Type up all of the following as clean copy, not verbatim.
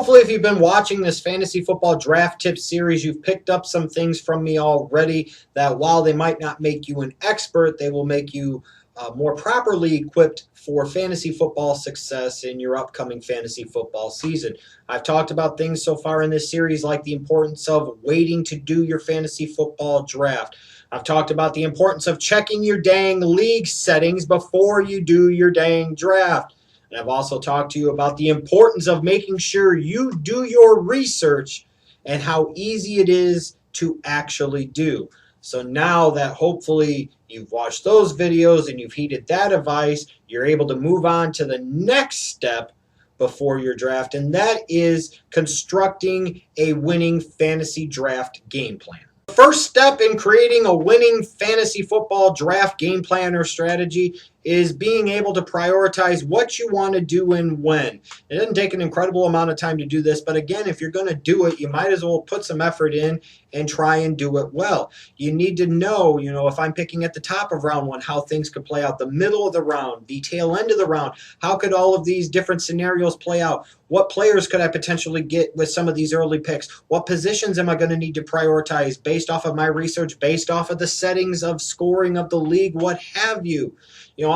Hopefully, if you've been watching this fantasy football draft tips series, you've picked up some things from me already that while they might not make you an expert, they will make you more properly equipped for fantasy football success in your upcoming fantasy football season. I've talked about things so far in this series like the importance of waiting to do your fantasy football draft. I've talked about the importance of checking your dang league settings before you do your dang draft. And I've also talked to you about the importance of making sure you do your research and how easy it is to actually do. So now that hopefully you've watched those videos and you've heeded that advice, you're able to move on to the next step before your draft, and that is constructing a winning fantasy draft game plan. The first step in creating a winning fantasy football draft game plan or strategy is being able to prioritize what you want to do and when. It doesn't take an incredible amount of time to do this, but again, if you're going to do it, you might as well put some effort in and try and do it well. You need to know, if I'm picking at the top of round one, how things could play out, the middle of the round, the tail end of the round, how could all of these different scenarios play out? What players could I potentially get with some of these early picks? What positions am I going to need to prioritize based off of my research, based off of the settings of scoring of the league, what have you?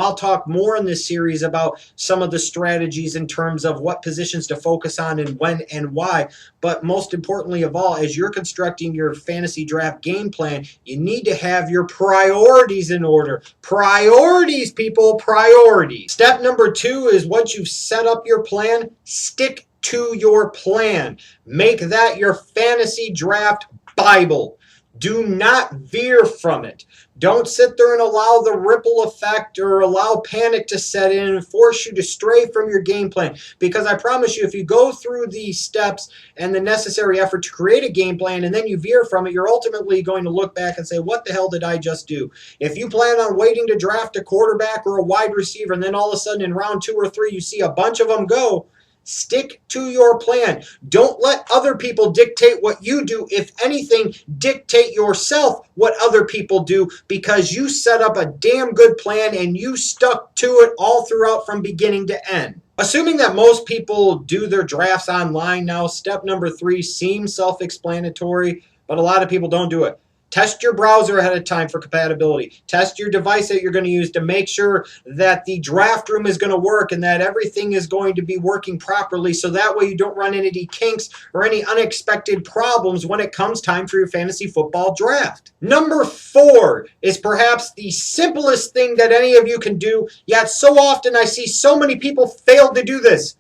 I'll talk more in this series about some of the strategies in terms of what positions to focus on and when and why. But most importantly of all, as you're constructing your fantasy draft game plan, you need to have your priorities in order. Priorities, people, priorities. Step number 2 is once you've set up your plan, stick to your plan. Make that your fantasy draft Bible. Do not veer from it. Don't sit there and allow the ripple effect or allow panic to set in and force you to stray from your game plan. Because I promise you, if you go through the steps and the necessary effort to create a game plan and then you veer from it, you're ultimately going to look back and say, what the hell did I just do? If you plan on waiting to draft a quarterback or a wide receiver and then all of a sudden in round 2 or 3 you see a bunch of them go, stick to your plan. Don't let other people dictate what you do. If anything, dictate yourself what other people do because you set up a damn good plan and you stuck to it all throughout from beginning to end. Assuming that most people do their drafts online now, step number 3 seems self-explanatory, but a lot of people don't do it. Test your browser ahead of time for compatibility. Test your device that you're going to use to make sure that the draft room is going to work and that everything is going to be working properly so that way you don't run into any kinks or any unexpected problems when it comes time for your fantasy football draft. Number 4 is perhaps the simplest thing that any of you can do, yet so often I see so many people fail to do this.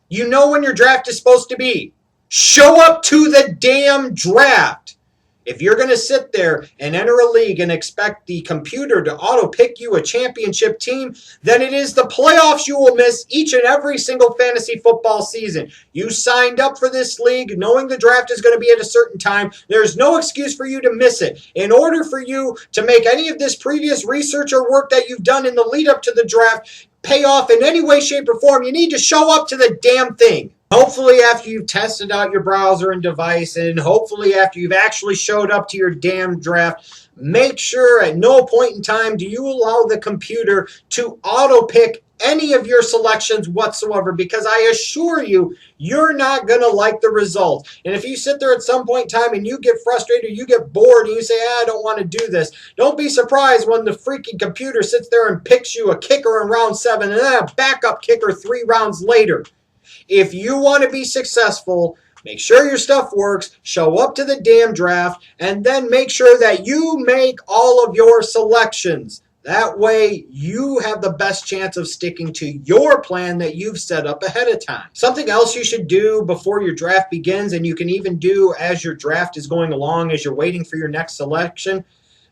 You know when your draft is supposed to be. Show up to the damn draft. If you're going to sit there and enter a league and expect the computer to auto-pick you a championship team, then it is the playoffs you will miss each and every single fantasy football season. You signed up for this league knowing the draft is going to be at a certain time. There's no excuse for you to miss it. In order for you to make any of this previous research or work that you've done in the lead up to the draft pay off in any way, shape, or form, you need to show up to the damn thing. Hopefully after you've tested out your browser and device and hopefully after you've actually showed up to your damn draft, make sure at no point in time do you allow the computer to auto-pick any of your selections whatsoever because I assure you, you're not going to like the result. And if you sit there at some point in time and you get frustrated or you get bored and you say, I don't want to do this, don't be surprised when the freaking computer sits there and picks you a kicker in round 7 and then a backup kicker 3 rounds later. If you want to be successful, make sure your stuff works, show up to the damn draft, and then make sure that you make all of your selections. That way, you have the best chance of sticking to your plan that you've set up ahead of time. Something else you should do before your draft begins, and you can even do as your draft is going along, as you're waiting for your next selection.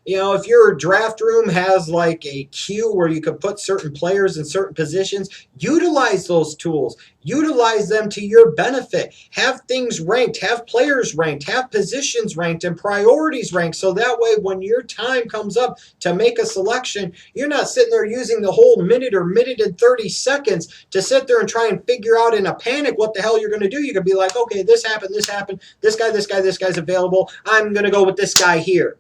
If your draft room has like a queue where you could put certain players in certain positions, utilize those tools. Utilize them to your benefit. Have things ranked, have players ranked, have positions ranked, and priorities ranked. So that way when your time comes up to make a selection, you're not sitting there using the whole minute or minute and 30 seconds to sit there and try and figure out in a panic what the hell you're going to do. You can be like, okay, this happened, this guy's available. I'm going to go with this guy here.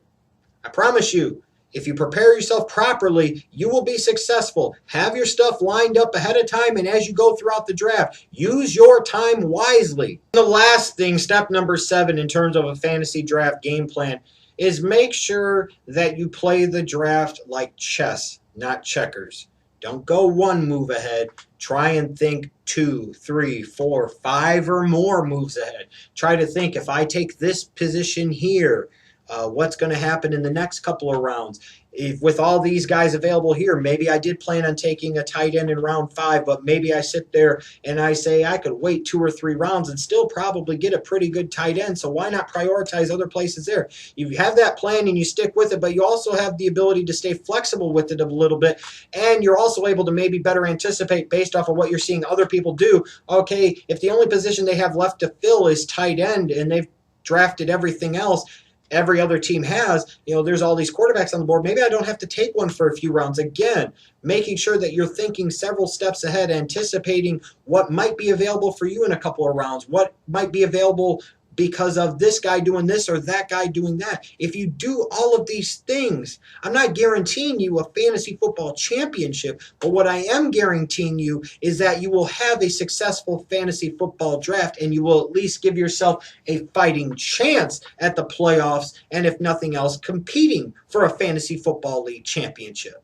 I promise you, If you prepare yourself properly, you will be successful. Have your stuff lined up ahead of time, and as you go throughout the draft, use your time wisely. The last thing, step number 7 in terms of a fantasy draft game plan, is make sure that you play the draft like chess, not checkers. Don't go one move ahead. Try and think 2, 3, 4, 5 or more moves ahead. Try to think, if I take this position here, what's going to happen in the next couple of rounds. If with all these guys available here, maybe I did plan on taking a tight end in round 5, but maybe I sit there and I say I could wait 2 or 3 rounds and still probably get a pretty good tight end. So why not prioritize other places there? You have that plan and you stick with it, but you also have the ability to stay flexible with it a little bit, and you're also able to maybe better anticipate based off of what you're seeing other people do. Okay, if the only position they have left to fill is tight end and they've drafted everything else every other team has, there's all these quarterbacks on the board. Maybe I don't have to take one for a few rounds. Again, making sure that you're thinking several steps ahead, anticipating what might be available for you in a couple of rounds, what might be available because of this guy doing this or that guy doing that. If you do all of these things, I'm not guaranteeing you a fantasy football championship, but what I am guaranteeing you is that you will have a successful fantasy football draft, and you will at least give yourself a fighting chance at the playoffs, and if nothing else, competing for a fantasy football league championship.